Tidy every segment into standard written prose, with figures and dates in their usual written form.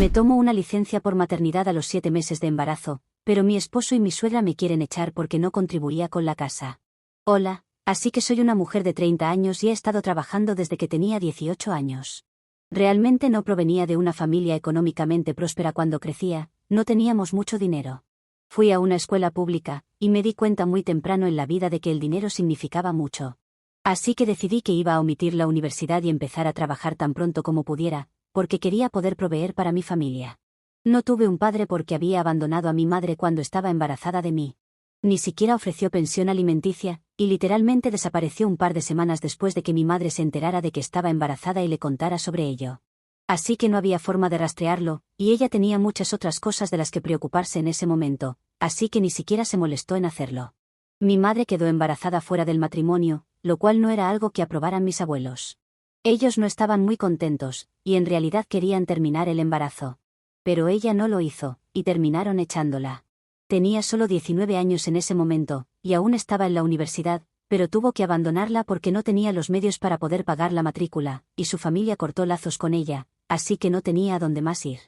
Me tomo una licencia por maternidad a los 7 meses de embarazo, pero mi esposo y mi suegra me quieren echar porque no contribuía con la casa. Hola, así que soy una mujer de 30 años y he estado trabajando desde que tenía 18 años. Realmente no provenía de una familia económicamente próspera cuando crecía, no teníamos mucho dinero. Fui a una escuela pública, y me di cuenta muy temprano en la vida de que el dinero significaba mucho. Así que decidí que iba a omitir la universidad y empezar a trabajar tan pronto como pudiera, porque quería poder proveer para mi familia. No tuve un padre porque había abandonado a mi madre cuando estaba embarazada de mí. Ni siquiera ofreció pensión alimenticia, y literalmente desapareció un par de semanas después de que mi madre se enterara de que estaba embarazada y le contara sobre ello. Así que no había forma de rastrearlo, y ella tenía muchas otras cosas de las que preocuparse en ese momento, así que ni siquiera se molestó en hacerlo. Mi madre quedó embarazada fuera del matrimonio, lo cual no era algo que aprobaran mis abuelos. Ellos no estaban muy contentos, y en realidad querían terminar el embarazo. Pero ella no lo hizo, y terminaron echándola. Tenía solo 19 años en ese momento, y aún estaba en la universidad, pero tuvo que abandonarla porque no tenía los medios para poder pagar la matrícula, y su familia cortó lazos con ella, así que no tenía a dónde más ir.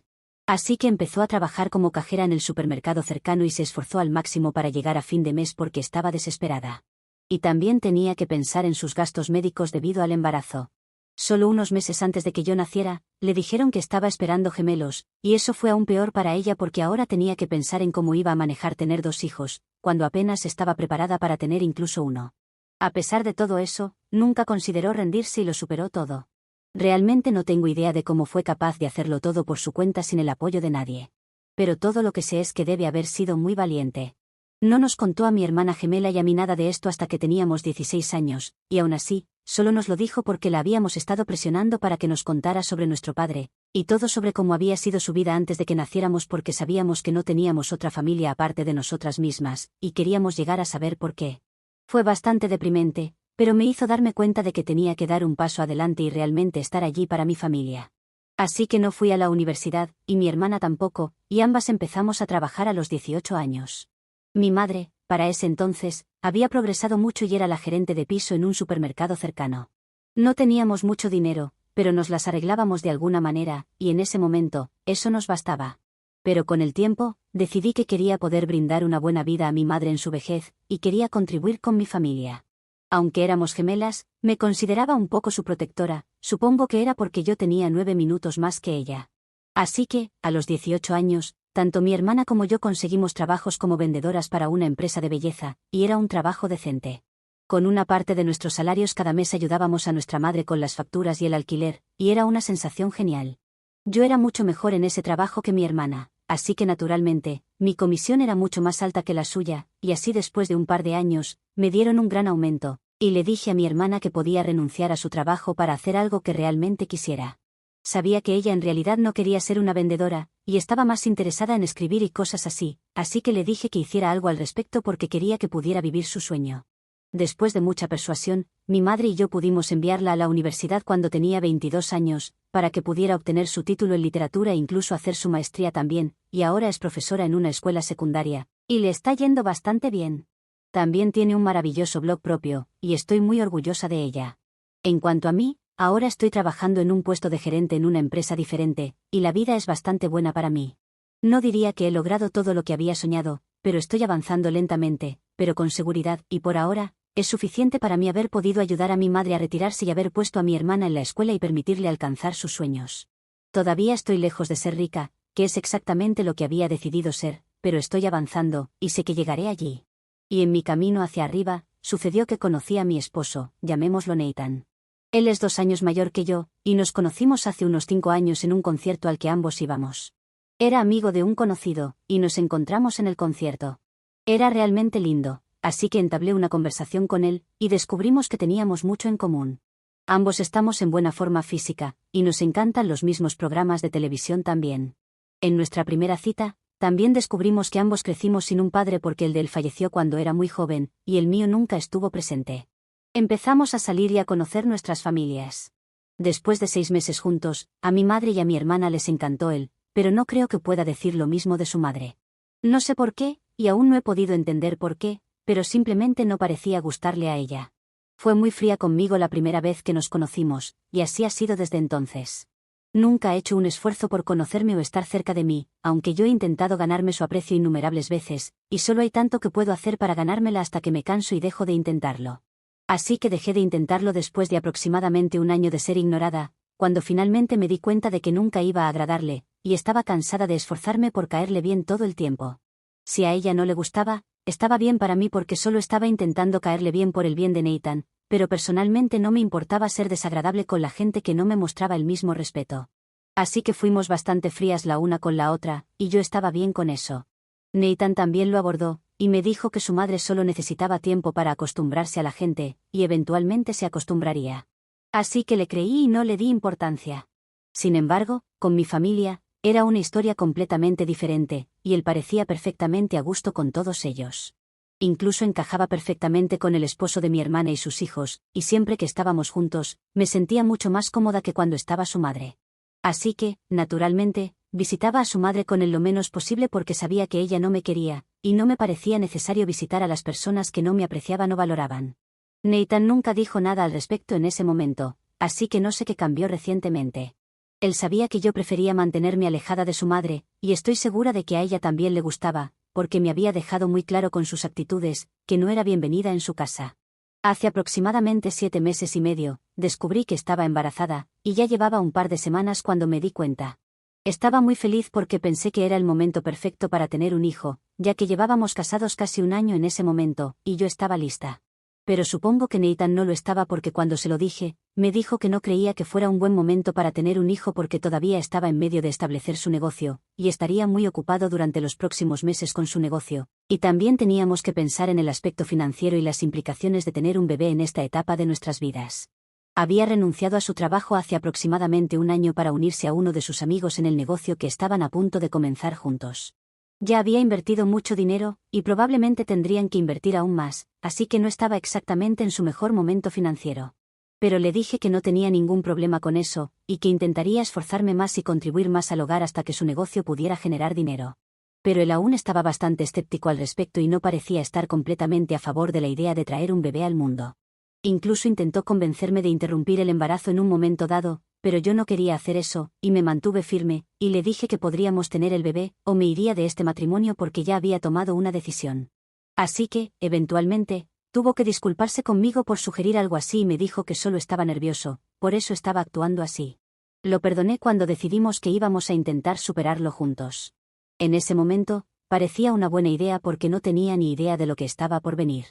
Así que empezó a trabajar como cajera en el supermercado cercano y se esforzó al máximo para llegar a fin de mes porque estaba desesperada. Y también tenía que pensar en sus gastos médicos debido al embarazo. Solo unos meses antes de que yo naciera, le dijeron que estaba esperando gemelos, y eso fue aún peor para ella porque ahora tenía que pensar en cómo iba a manejar tener 2 hijos, cuando apenas estaba preparada para tener incluso uno. A pesar de todo eso, nunca consideró rendirse y lo superó todo. Realmente no tengo idea de cómo fue capaz de hacerlo todo por su cuenta sin el apoyo de nadie. Pero todo lo que sé es que debe haber sido muy valiente. No nos contó a mi hermana gemela y a mí nada de esto hasta que teníamos 16 años, y aún así, solo nos lo dijo porque la habíamos estado presionando para que nos contara sobre nuestro padre, y todo sobre cómo había sido su vida antes de que naciéramos porque sabíamos que no teníamos otra familia aparte de nosotras mismas, y queríamos llegar a saber por qué. Fue bastante deprimente, pero me hizo darme cuenta de que tenía que dar un paso adelante y realmente estar allí para mi familia. Así que no fui a la universidad, y mi hermana tampoco, y ambas empezamos a trabajar a los 18 años. Mi madre, para ese entonces, había progresado mucho y era la gerente de piso en un supermercado cercano. No teníamos mucho dinero, pero nos las arreglábamos de alguna manera, y en ese momento, eso nos bastaba. Pero con el tiempo, decidí que quería poder brindar una buena vida a mi madre en su vejez, y quería contribuir con mi familia. Aunque éramos gemelas, me consideraba un poco su protectora, supongo que era porque yo tenía 9 minutos más que ella. Así que, a los 18 años, tanto mi hermana como yo conseguimos trabajos como vendedoras para una empresa de belleza, y era un trabajo decente. Con una parte de nuestros salarios cada mes ayudábamos a nuestra madre con las facturas y el alquiler, y era una sensación genial. Yo era mucho mejor en ese trabajo que mi hermana, así que naturalmente, mi comisión era mucho más alta que la suya, y así después de un par de años, me dieron un gran aumento, y le dije a mi hermana que podía renunciar a su trabajo para hacer algo que realmente quisiera. Sabía que ella en realidad no quería ser una vendedora, y estaba más interesada en escribir y cosas así que le dije que hiciera algo al respecto porque quería que pudiera vivir su sueño. Después de mucha persuasión, mi madre y yo pudimos enviarla a la universidad cuando tenía 22 años, para que pudiera obtener su título en literatura e incluso hacer su maestría también, y ahora es profesora en una escuela secundaria, y le está yendo bastante bien. También tiene un maravilloso blog propio, y estoy muy orgullosa de ella. En cuanto a mí, ahora estoy trabajando en un puesto de gerente en una empresa diferente, y la vida es bastante buena para mí. No diría que he logrado todo lo que había soñado, pero estoy avanzando lentamente, pero con seguridad, y por ahora, es suficiente para mí haber podido ayudar a mi madre a retirarse y haber puesto a mi hermana en la escuela y permitirle alcanzar sus sueños. Todavía estoy lejos de ser rica, que es exactamente lo que había decidido ser, pero estoy avanzando, y sé que llegaré allí. Y en mi camino hacia arriba, sucedió que conocí a mi esposo, llamémoslo Nathan. Él es 2 años mayor que yo, y nos conocimos hace unos 5 años en un concierto al que ambos íbamos. Era amigo de un conocido, y nos encontramos en el concierto. Era realmente lindo, así que entablé una conversación con él, y descubrimos que teníamos mucho en común. Ambos estamos en buena forma física, y nos encantan los mismos programas de televisión también. En nuestra primera cita, también descubrimos que ambos crecimos sin un padre porque el de él falleció cuando era muy joven, y el mío nunca estuvo presente. Empezamos a salir y a conocer nuestras familias. Después de 6 meses juntos, a mi madre y a mi hermana les encantó él, pero no creo que pueda decir lo mismo de su madre. No sé por qué, y aún no he podido entender por qué, pero simplemente no parecía gustarle a ella. Fue muy fría conmigo la primera vez que nos conocimos, y así ha sido desde entonces. Nunca ha hecho un esfuerzo por conocerme o estar cerca de mí, aunque yo he intentado ganarme su aprecio innumerables veces, y solo hay tanto que puedo hacer para ganármela hasta que me canso y dejo de intentarlo. Así que dejé de intentarlo después de aproximadamente un año de ser ignorada, cuando finalmente me di cuenta de que nunca iba a agradarle, y estaba cansada de esforzarme por caerle bien todo el tiempo. Si a ella no le gustaba, estaba bien para mí porque solo estaba intentando caerle bien por el bien de Nathan, pero personalmente no me importaba ser desagradable con la gente que no me mostraba el mismo respeto. Así que fuimos bastante frías la una con la otra, y yo estaba bien con eso. Nathan también lo abordó, y me dijo que su madre solo necesitaba tiempo para acostumbrarse a la gente, y eventualmente se acostumbraría. Así que le creí y no le di importancia. Sin embargo, con mi familia, era una historia completamente diferente, y él parecía perfectamente a gusto con todos ellos. Incluso encajaba perfectamente con el esposo de mi hermana y sus hijos, y siempre que estábamos juntos, me sentía mucho más cómoda que cuando estaba su madre. Así que, naturalmente, visitaba a su madre con él lo menos posible porque sabía que ella no me quería, y no me parecía necesario visitar a las personas que no me apreciaban o valoraban. Nathan nunca dijo nada al respecto en ese momento, así que no sé qué cambió recientemente. Él sabía que yo prefería mantenerme alejada de su madre, y estoy segura de que a ella también le gustaba, porque me había dejado muy claro con sus actitudes, que no era bienvenida en su casa. Hace aproximadamente 7 meses y medio, descubrí que estaba embarazada, y ya llevaba un par de semanas cuando me di cuenta. Estaba muy feliz porque pensé que era el momento perfecto para tener un hijo, ya que llevábamos casados casi un año en ese momento, y yo estaba lista. Pero supongo que Nathan no lo estaba porque cuando se lo dije, me dijo que no creía que fuera un buen momento para tener un hijo porque todavía estaba en medio de establecer su negocio, y estaría muy ocupado durante los próximos meses con su negocio, y también teníamos que pensar en el aspecto financiero y las implicaciones de tener un bebé en esta etapa de nuestras vidas. Había renunciado a su trabajo hace aproximadamente un año para unirse a uno de sus amigos en el negocio que estaban a punto de comenzar juntos. Ya había invertido mucho dinero, y probablemente tendrían que invertir aún más, así que no estaba exactamente en su mejor momento financiero. Pero le dije que no tenía ningún problema con eso, y que intentaría esforzarme más y contribuir más al hogar hasta que su negocio pudiera generar dinero. Pero él aún estaba bastante escéptico al respecto y no parecía estar completamente a favor de la idea de traer un bebé al mundo. Incluso intentó convencerme de interrumpir el embarazo en un momento dado, pero yo no quería hacer eso, y me mantuve firme, y le dije que podríamos tener el bebé, o me iría de este matrimonio porque ya había tomado una decisión. Así que, eventualmente, tuvo que disculparse conmigo por sugerir algo así y me dijo que solo estaba nervioso, por eso estaba actuando así. Lo perdoné cuando decidimos que íbamos a intentar superarlo juntos. En ese momento, parecía una buena idea porque no tenía ni idea de lo que estaba por venir.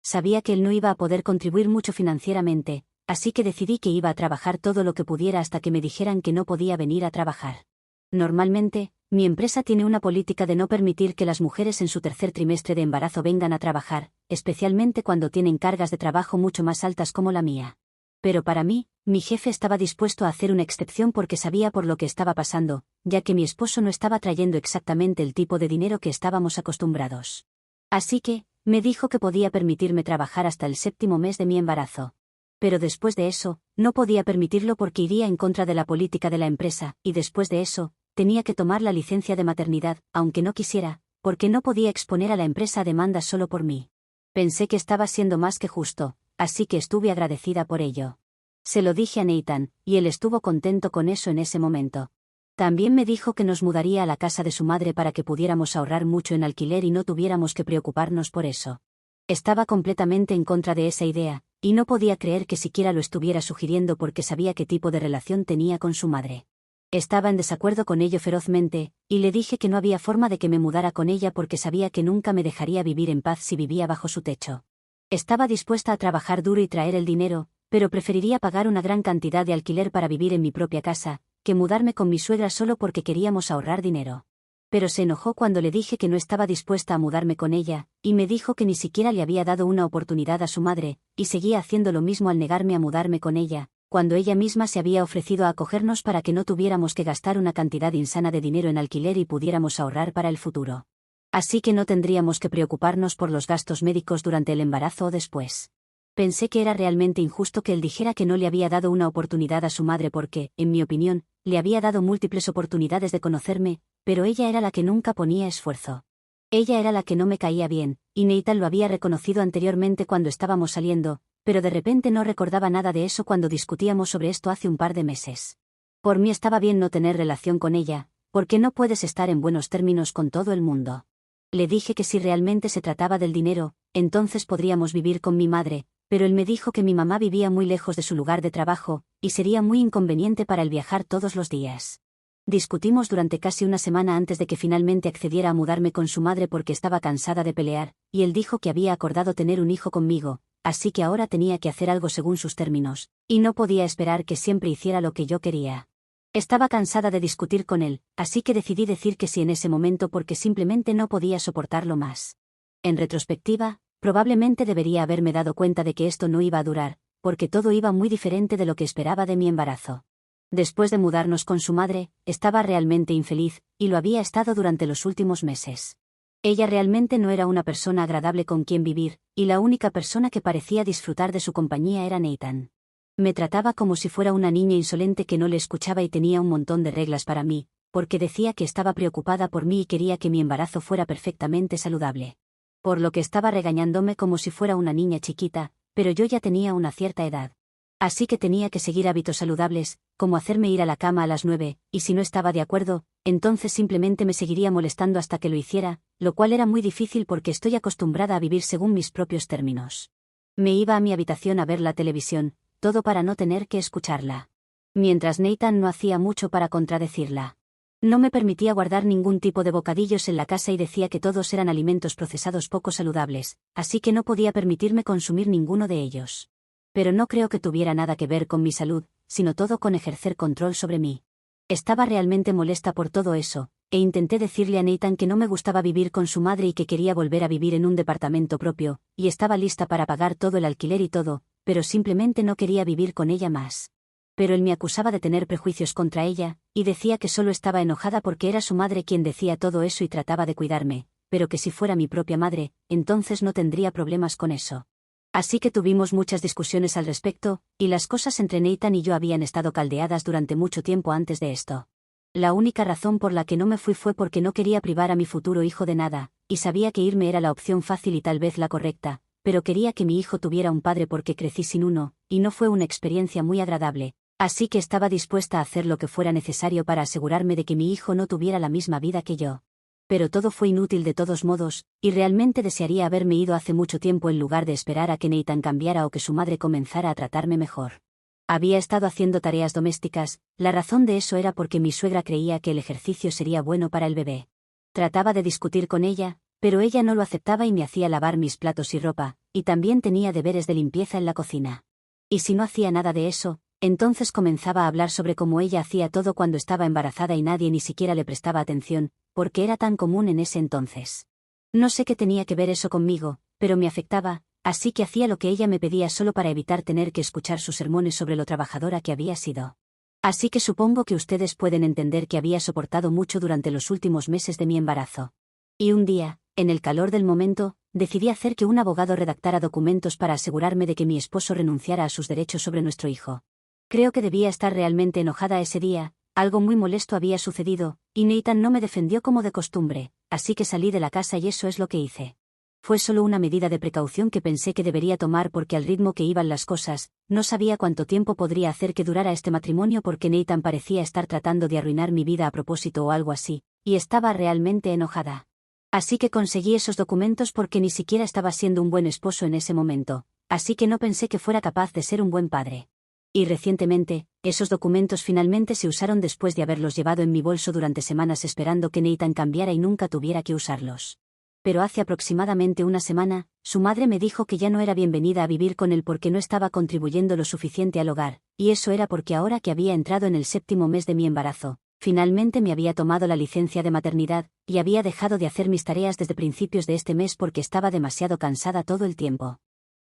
Sabía que él no iba a poder contribuir mucho financieramente, así que decidí que iba a trabajar todo lo que pudiera hasta que me dijeran que no podía venir a trabajar. Normalmente, mi empresa tiene una política de no permitir que las mujeres en su tercer trimestre de embarazo vengan a trabajar, especialmente cuando tienen cargas de trabajo mucho más altas como la mía. Pero para mí, mi jefe estaba dispuesto a hacer una excepción porque sabía por lo que estaba pasando, ya que mi esposo no estaba trayendo exactamente el tipo de dinero que estábamos acostumbrados. Así que, me dijo que podía permitirme trabajar hasta el 7º mes de mi embarazo. Pero después de eso, no podía permitirlo porque iría en contra de la política de la empresa, y después de eso, tenía que tomar la licencia de maternidad, aunque no quisiera, porque no podía exponer a la empresa a demandas solo por mí. Pensé que estaba siendo más que justo, así que estuve agradecida por ello. Se lo dije a Nathan, y él estuvo contento con eso en ese momento. También me dijo que nos mudaría a la casa de su madre para que pudiéramos ahorrar mucho en alquiler y no tuviéramos que preocuparnos por eso. Estaba completamente en contra de esa idea, y no podía creer que siquiera lo estuviera sugiriendo porque sabía qué tipo de relación tenía con su madre. Estaba en desacuerdo con ello ferozmente, y le dije que no había forma de que me mudara con ella porque sabía que nunca me dejaría vivir en paz si vivía bajo su techo. Estaba dispuesta a trabajar duro y traer el dinero, pero preferiría pagar una gran cantidad de alquiler para vivir en mi propia casa, que mudarme con mi suegra solo porque queríamos ahorrar dinero. Pero se enojó cuando le dije que no estaba dispuesta a mudarme con ella, y me dijo que ni siquiera le había dado una oportunidad a su madre, y seguía haciendo lo mismo al negarme a mudarme con ella, cuando ella misma se había ofrecido a acogernos para que no tuviéramos que gastar una cantidad insana de dinero en alquiler y pudiéramos ahorrar para el futuro. Así que no tendríamos que preocuparnos por los gastos médicos durante el embarazo o después. Pensé que era realmente injusto que él dijera que no le había dado una oportunidad a su madre porque, en mi opinión, le había dado múltiples oportunidades de conocerme, pero ella era la que nunca ponía esfuerzo. Ella era la que no me caía bien, y Nathan lo había reconocido anteriormente cuando estábamos saliendo, pero de repente no recordaba nada de eso cuando discutíamos sobre esto hace un par de meses. Por mí estaba bien no tener relación con ella, porque no puedes estar en buenos términos con todo el mundo. Le dije que si realmente se trataba del dinero, entonces podríamos vivir con mi madre, pero él me dijo que mi mamá vivía muy lejos de su lugar de trabajo, y sería muy inconveniente para él viajar todos los días. Discutimos durante casi una semana antes de que finalmente accediera a mudarme con su madre porque estaba cansada de pelear, y él dijo que había acordado tener un hijo conmigo, así que ahora tenía que hacer algo según sus términos, y no podía esperar que siempre hiciera lo que yo quería. Estaba cansada de discutir con él, así que decidí decir que sí en ese momento porque simplemente no podía soportarlo más. En retrospectiva, probablemente debería haberme dado cuenta de que esto no iba a durar, porque todo iba muy diferente de lo que esperaba de mi embarazo. Después de mudarnos con su madre, estaba realmente infeliz, y lo había estado durante los últimos meses. Ella realmente no era una persona agradable con quien vivir, y la única persona que parecía disfrutar de su compañía era Nathan. Me trataba como si fuera una niña insolente que no le escuchaba y tenía un montón de reglas para mí, porque decía que estaba preocupada por mí y quería que mi embarazo fuera perfectamente saludable. Por lo que estaba regañándome como si fuera una niña chiquita, pero yo ya tenía una cierta edad. Así que tenía que seguir hábitos saludables, como hacerme ir a la cama a las 9, y si no estaba de acuerdo, entonces simplemente me seguiría molestando hasta que lo hiciera, lo cual era muy difícil porque estoy acostumbrada a vivir según mis propios términos. Me iba a mi habitación a ver la televisión, todo para no tener que escucharla. Mientras Nathan no hacía mucho para contradecirla. No me permitía guardar ningún tipo de bocadillos en la casa y decía que todos eran alimentos procesados poco saludables, así que no podía permitirme consumir ninguno de ellos. Pero no creo que tuviera nada que ver con mi salud, sino todo con ejercer control sobre mí. Estaba realmente molesta por todo eso, e intenté decirle a Nathan que no me gustaba vivir con su madre y que quería volver a vivir en un departamento propio, y estaba lista para pagar todo el alquiler y todo, pero simplemente no quería vivir con ella más. Pero él me acusaba de tener prejuicios contra ella, y decía que solo estaba enojada porque era su madre quien decía todo eso y trataba de cuidarme, pero que si fuera mi propia madre, entonces no tendría problemas con eso. Así que tuvimos muchas discusiones al respecto, y las cosas entre Nathan y yo habían estado caldeadas durante mucho tiempo antes de esto. La única razón por la que no me fui fue porque no quería privar a mi futuro hijo de nada, y sabía que irme era la opción fácil y tal vez la correcta, pero quería que mi hijo tuviera un padre porque crecí sin uno, y no fue una experiencia muy agradable, así que estaba dispuesta a hacer lo que fuera necesario para asegurarme de que mi hijo no tuviera la misma vida que yo. Pero todo fue inútil de todos modos, y realmente desearía haberme ido hace mucho tiempo en lugar de esperar a que Nathan cambiara o que su madre comenzara a tratarme mejor. Había estado haciendo tareas domésticas, la razón de eso era porque mi suegra creía que el ejercicio sería bueno para el bebé. Trataba de discutir con ella, pero ella no lo aceptaba y me hacía lavar mis platos y ropa, y también tenía deberes de limpieza en la cocina. Y si no hacía nada de eso, entonces comenzaba a hablar sobre cómo ella hacía todo cuando estaba embarazada y nadie ni siquiera le prestaba atención, porque era tan común en ese entonces. No sé qué tenía que ver eso conmigo, pero me afectaba, así que hacía lo que ella me pedía solo para evitar tener que escuchar sus sermones sobre lo trabajadora que había sido. Así que supongo que ustedes pueden entender que había soportado mucho durante los últimos meses de mi embarazo. Y un día, en el calor del momento, decidí hacer que un abogado redactara documentos para asegurarme de que mi esposo renunciara a sus derechos sobre nuestro hijo. Creo que debía estar realmente enojada ese día, algo muy molesto había sucedido, y Nathan no me defendió como de costumbre, así que salí de la casa y eso es lo que hice. Fue solo una medida de precaución que pensé que debería tomar porque al ritmo que iban las cosas, no sabía cuánto tiempo podría hacer que durara este matrimonio porque Nathan parecía estar tratando de arruinar mi vida a propósito o algo así, y estaba realmente enojada. Así que conseguí esos documentos porque ni siquiera estaba siendo un buen esposo en ese momento, así que no pensé que fuera capaz de ser un buen padre. Y recientemente, esos documentos finalmente se usaron después de haberlos llevado en mi bolso durante semanas esperando que Nathan cambiara y nunca tuviera que usarlos. Pero hace aproximadamente una semana, su madre me dijo que ya no era bienvenida a vivir con él porque no estaba contribuyendo lo suficiente al hogar, y eso era porque ahora que había entrado en el 7º mes de mi embarazo, finalmente me había tomado la licencia de maternidad, y había dejado de hacer mis tareas desde principios de este mes porque estaba demasiado cansada todo el tiempo.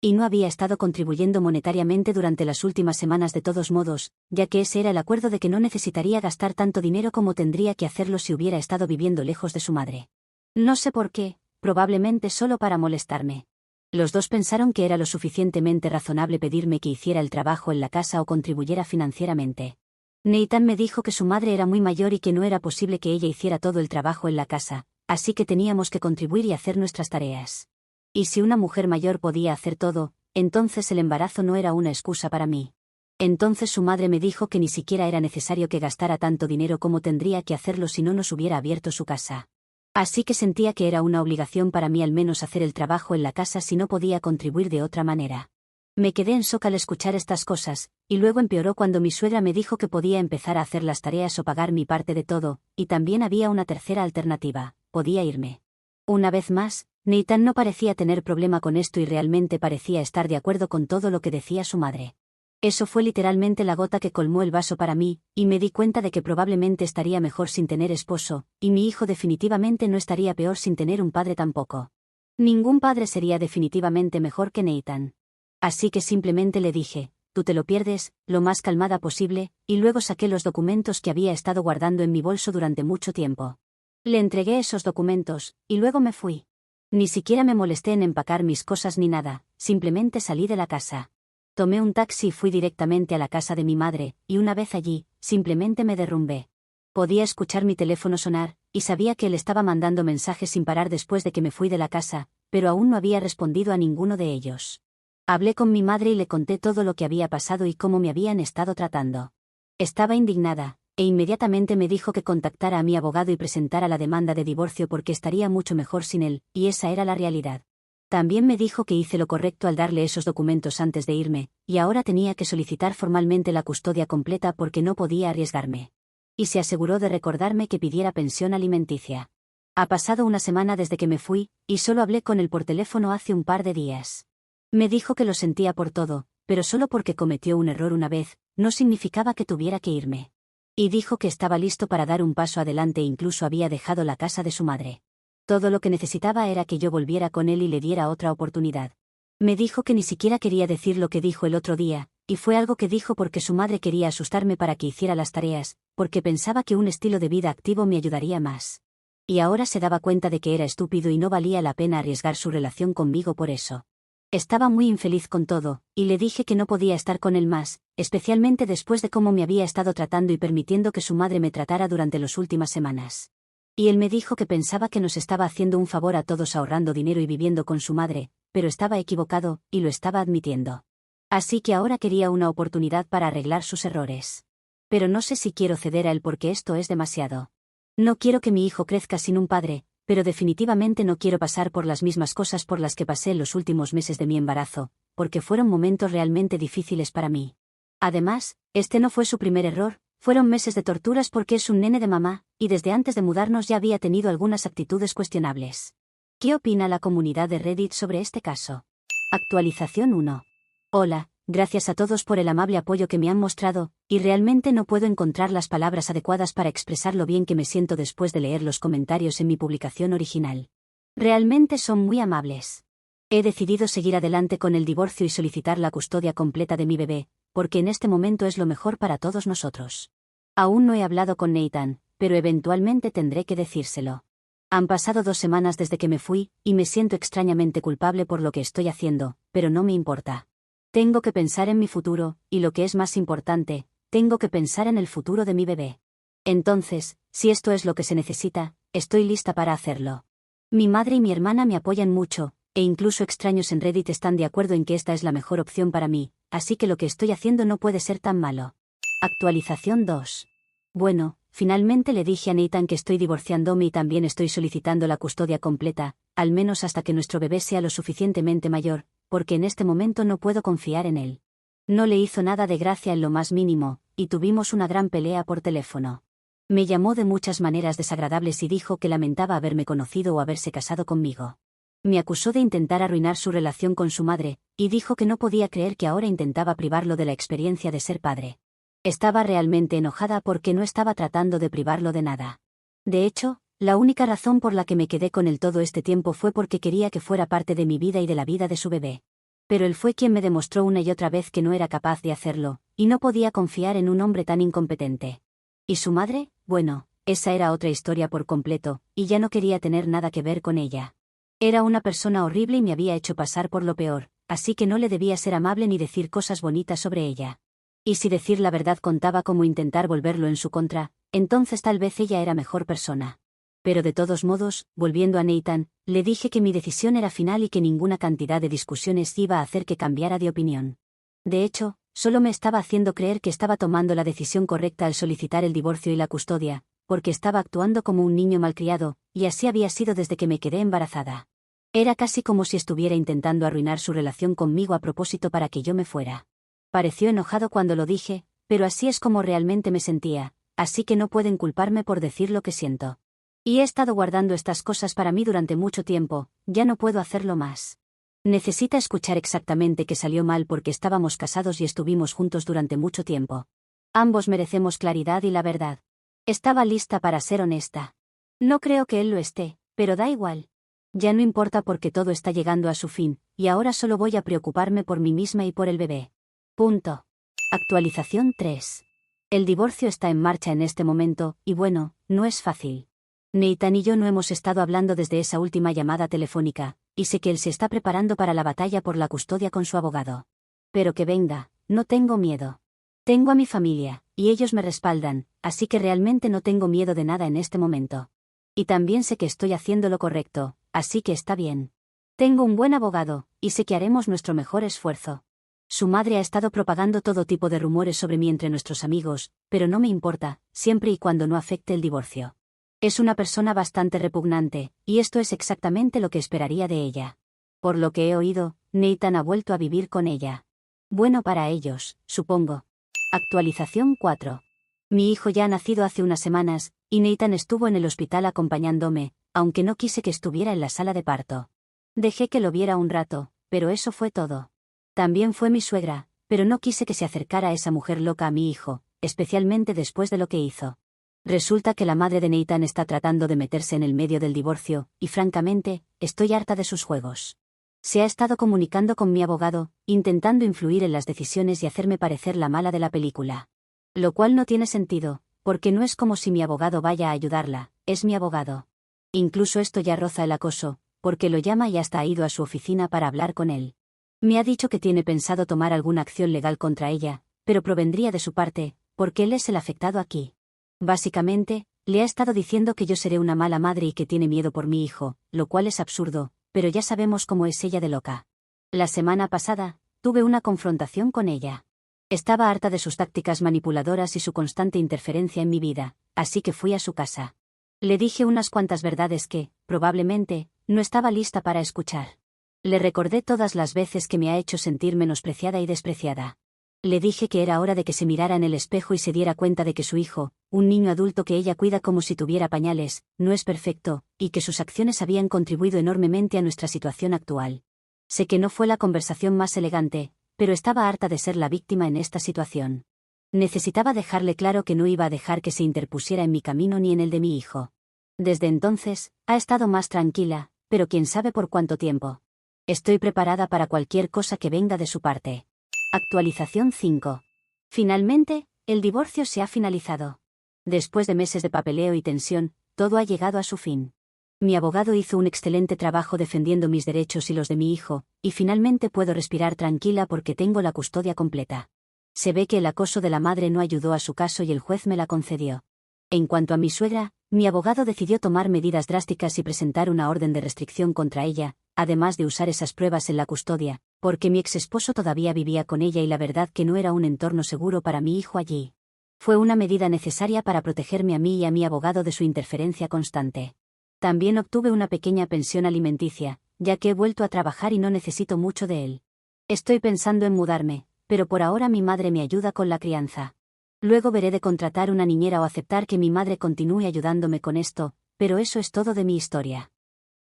Y no había estado contribuyendo monetariamente durante las últimas semanas de todos modos, ya que ese era el acuerdo de que no necesitaría gastar tanto dinero como tendría que hacerlo si hubiera estado viviendo lejos de su madre. No sé por qué, probablemente solo para molestarme. Los dos pensaron que era lo suficientemente razonable pedirme que hiciera el trabajo en la casa o contribuyera financieramente. Nathan me dijo que su madre era muy mayor y que no era posible que ella hiciera todo el trabajo en la casa, así que teníamos que contribuir y hacer nuestras tareas. Y si una mujer mayor podía hacer todo, entonces el embarazo no era una excusa para mí. Entonces su madre me dijo que ni siquiera era necesario que gastara tanto dinero como tendría que hacerlo si no nos hubiera abierto su casa. Así que sentía que era una obligación para mí al menos hacer el trabajo en la casa si no podía contribuir de otra manera. Me quedé en shock al escuchar estas cosas, y luego empeoró cuando mi suegra me dijo que podía empezar a hacer las tareas o pagar mi parte de todo, y también había una tercera alternativa: podía irme. Una vez más, Nathan no parecía tener problema con esto y realmente parecía estar de acuerdo con todo lo que decía su madre. Eso fue literalmente la gota que colmó el vaso para mí, y me di cuenta de que probablemente estaría mejor sin tener esposo, y mi hijo definitivamente no estaría peor sin tener un padre tampoco. Ningún padre sería definitivamente mejor que Nathan. Así que simplemente le dije: tú te lo pierdes, lo más calmada posible, y luego saqué los documentos que había estado guardando en mi bolso durante mucho tiempo. Le entregué esos documentos, y luego me fui. Ni siquiera me molesté en empacar mis cosas ni nada, simplemente salí de la casa. Tomé un taxi y fui directamente a la casa de mi madre, y una vez allí, simplemente me derrumbé. Podía escuchar mi teléfono sonar, y sabía que él estaba mandando mensajes sin parar después de que me fui de la casa, pero aún no había respondido a ninguno de ellos. Hablé con mi madre y le conté todo lo que había pasado y cómo me habían estado tratando. Estaba indignada, e inmediatamente me dijo que contactara a mi abogado y presentara la demanda de divorcio porque estaría mucho mejor sin él, y esa era la realidad. También me dijo que hice lo correcto al darle esos documentos antes de irme, y ahora tenía que solicitar formalmente la custodia completa porque no podía arriesgarme. Y se aseguró de recordarme que pidiera pensión alimenticia. Ha pasado una semana desde que me fui, y solo hablé con él por teléfono hace un par de días. Me dijo que lo sentía por todo, pero solo porque cometió un error una vez, no significaba que tuviera que irme. Y dijo que estaba listo para dar un paso adelante e incluso había dejado la casa de su madre. Todo lo que necesitaba era que yo volviera con él y le diera otra oportunidad. Me dijo que ni siquiera quería decir lo que dijo el otro día, y fue algo que dijo porque su madre quería asustarme para que hiciera las tareas, porque pensaba que un estilo de vida activo me ayudaría más. Y ahora se daba cuenta de que era estúpido y no valía la pena arriesgar su relación conmigo por eso. Estaba muy infeliz con todo, y le dije que no podía estar con él más, especialmente después de cómo me había estado tratando y permitiendo que su madre me tratara durante las últimas semanas. Y él me dijo que pensaba que nos estaba haciendo un favor a todos ahorrando dinero y viviendo con su madre, pero estaba equivocado, y lo estaba admitiendo. Así que ahora quería una oportunidad para arreglar sus errores. Pero no sé si quiero ceder a él porque esto es demasiado. No quiero que mi hijo crezca sin un padre, pero definitivamente no quiero pasar por las mismas cosas por las que pasé en los últimos meses de mi embarazo, porque fueron momentos realmente difíciles para mí. Además, este no fue su primer error. Fueron meses de torturas porque es un nene de mamá, y desde antes de mudarnos ya había tenido algunas actitudes cuestionables. ¿Qué opina la comunidad de Reddit sobre este caso? Actualización 1. Hola, gracias a todos por el amable apoyo que me han mostrado, y realmente no puedo encontrar las palabras adecuadas para expresar lo bien que me siento después de leer los comentarios en mi publicación original. Realmente son muy amables. He decidido seguir adelante con el divorcio y solicitar la custodia completa de mi bebé, porque en este momento es lo mejor para todos nosotros. Aún no he hablado con Nathan, pero eventualmente tendré que decírselo. Han pasado 2 semanas desde que me fui, y me siento extrañamente culpable por lo que estoy haciendo, pero no me importa. Tengo que pensar en mi futuro, y lo que es más importante, tengo que pensar en el futuro de mi bebé. Entonces, si esto es lo que se necesita, estoy lista para hacerlo. Mi madre y mi hermana me apoyan mucho, e incluso extraños en Reddit están de acuerdo en que esta es la mejor opción para mí, así que lo que estoy haciendo no puede ser tan malo. Actualización 2. Bueno, finalmente le dije a Nathan que estoy divorciándome y también estoy solicitando la custodia completa, al menos hasta que nuestro bebé sea lo suficientemente mayor, porque en este momento no puedo confiar en él. No le hizo nada de gracia en lo más mínimo, y tuvimos una gran pelea por teléfono. Me llamó de muchas maneras desagradables y dijo que lamentaba haberme conocido o haberse casado conmigo. Me acusó de intentar arruinar su relación con su madre, y dijo que no podía creer que ahora intentaba privarlo de la experiencia de ser padre. Estaba realmente enojada porque no estaba tratando de privarlo de nada. De hecho, la única razón por la que me quedé con él todo este tiempo fue porque quería que fuera parte de mi vida y de la vida de su bebé. Pero él fue quien me demostró una y otra vez que no era capaz de hacerlo, y no podía confiar en un hombre tan incompetente. ¿Y su madre? Bueno, esa era otra historia por completo, y ya no quería tener nada que ver con ella. Era una persona horrible y me había hecho pasar por lo peor, así que no le debía ser amable ni decir cosas bonitas sobre ella. Y si decir la verdad contaba como intentar volverlo en su contra, entonces tal vez ella era mejor persona. Pero de todos modos, volviendo a Nathan, le dije que mi decisión era final y que ninguna cantidad de discusiones iba a hacer que cambiara de opinión. De hecho, solo me estaba haciendo creer que estaba tomando la decisión correcta al solicitar el divorcio y la custodia, porque estaba actuando como un niño malcriado, y así había sido desde que me quedé embarazada. Era casi como si estuviera intentando arruinar su relación conmigo a propósito para que yo me fuera. Pareció enojado cuando lo dije, pero así es como realmente me sentía, así que no pueden culparme por decir lo que siento. Y he estado guardando estas cosas para mí durante mucho tiempo, ya no puedo hacerlo más. Necesita escuchar exactamente que salió mal porque estábamos casados y estuvimos juntos durante mucho tiempo. Ambos merecemos claridad y la verdad. Estaba lista para ser honesta. No creo que él lo esté, pero da igual. Ya no importa porque todo está llegando a su fin, y ahora solo voy a preocuparme por mí misma y por el bebé. Punto. Actualización 3. El divorcio está en marcha en este momento, y bueno, no es fácil. Nathan y yo no hemos estado hablando desde esa última llamada telefónica, y sé que él se está preparando para la batalla por la custodia con su abogado. Pero que venga, no tengo miedo. Tengo a mi familia, y ellos me respaldan, así que realmente no tengo miedo de nada en este momento. Y también sé que estoy haciendo lo correcto, así que está bien. Tengo un buen abogado, y sé que haremos nuestro mejor esfuerzo. Su madre ha estado propagando todo tipo de rumores sobre mí entre nuestros amigos, pero no me importa, siempre y cuando no afecte el divorcio. Es una persona bastante repugnante, y esto es exactamente lo que esperaría de ella. Por lo que he oído, Nathan ha vuelto a vivir con ella. Bueno para ellos, supongo. Actualización 4. Mi hijo ya ha nacido hace unas semanas, y Nathan estuvo en el hospital acompañándome, aunque no quise que estuviera en la sala de parto. Dejé que lo viera un rato, pero eso fue todo. También fue mi suegra, pero no quise que se acercara a esa mujer loca a mi hijo, especialmente después de lo que hizo. Resulta que la madre de Nathan está tratando de meterse en el medio del divorcio, y francamente, estoy harta de sus juegos. Se ha estado comunicando con mi abogado, intentando influir en las decisiones y hacerme parecer la mala de la película. Lo cual no tiene sentido, porque no es como si mi abogado vaya a ayudarla, es mi abogado. Incluso esto ya roza el acoso, porque lo llama y hasta ha ido a su oficina para hablar con él. Me ha dicho que tiene pensado tomar alguna acción legal contra ella, pero provendría de su parte, porque él es el afectado aquí. Básicamente, le ha estado diciendo que yo seré una mala madre y que tiene miedo por mi hijo, lo cual es absurdo, pero ya sabemos cómo es ella de loca. La semana pasada, tuve una confrontación con ella. Estaba harta de sus tácticas manipuladoras y su constante interferencia en mi vida, así que fui a su casa. Le dije unas cuantas verdades que, probablemente, no estaba lista para escuchar. Le recordé todas las veces que me ha hecho sentir menospreciada y despreciada. Le dije que era hora de que se mirara en el espejo y se diera cuenta de que su hijo, un niño adulto que ella cuida como si tuviera pañales, no es perfecto, y que sus acciones habían contribuido enormemente a nuestra situación actual. Sé que no fue la conversación más elegante, pero estaba harta de ser la víctima en esta situación. Necesitaba dejarle claro que no iba a dejar que se interpusiera en mi camino ni en el de mi hijo. Desde entonces, ha estado más tranquila, pero quién sabe por cuánto tiempo. Estoy preparada para cualquier cosa que venga de su parte. Actualización 5. Finalmente, el divorcio se ha finalizado. Después de meses de papeleo y tensión, todo ha llegado a su fin. Mi abogado hizo un excelente trabajo defendiendo mis derechos y los de mi hijo, y finalmente puedo respirar tranquila porque tengo la custodia completa. Se ve que el acoso de la madre no ayudó a su caso y el juez me la concedió. En cuanto a mi suegra, mi abogado decidió tomar medidas drásticas y presentar una orden de restricción contra ella, además de usar esas pruebas en la custodia, porque mi exesposo todavía vivía con ella y la verdad que no era un entorno seguro para mi hijo allí. Fue una medida necesaria para protegerme a mí y a mi abogado de su interferencia constante. También obtuve una pequeña pensión alimenticia, ya que he vuelto a trabajar y no necesito mucho de él. Estoy pensando en mudarme, pero por ahora mi madre me ayuda con la crianza. Luego veré de contratar una niñera o aceptar que mi madre continúe ayudándome con esto, pero eso es todo de mi historia.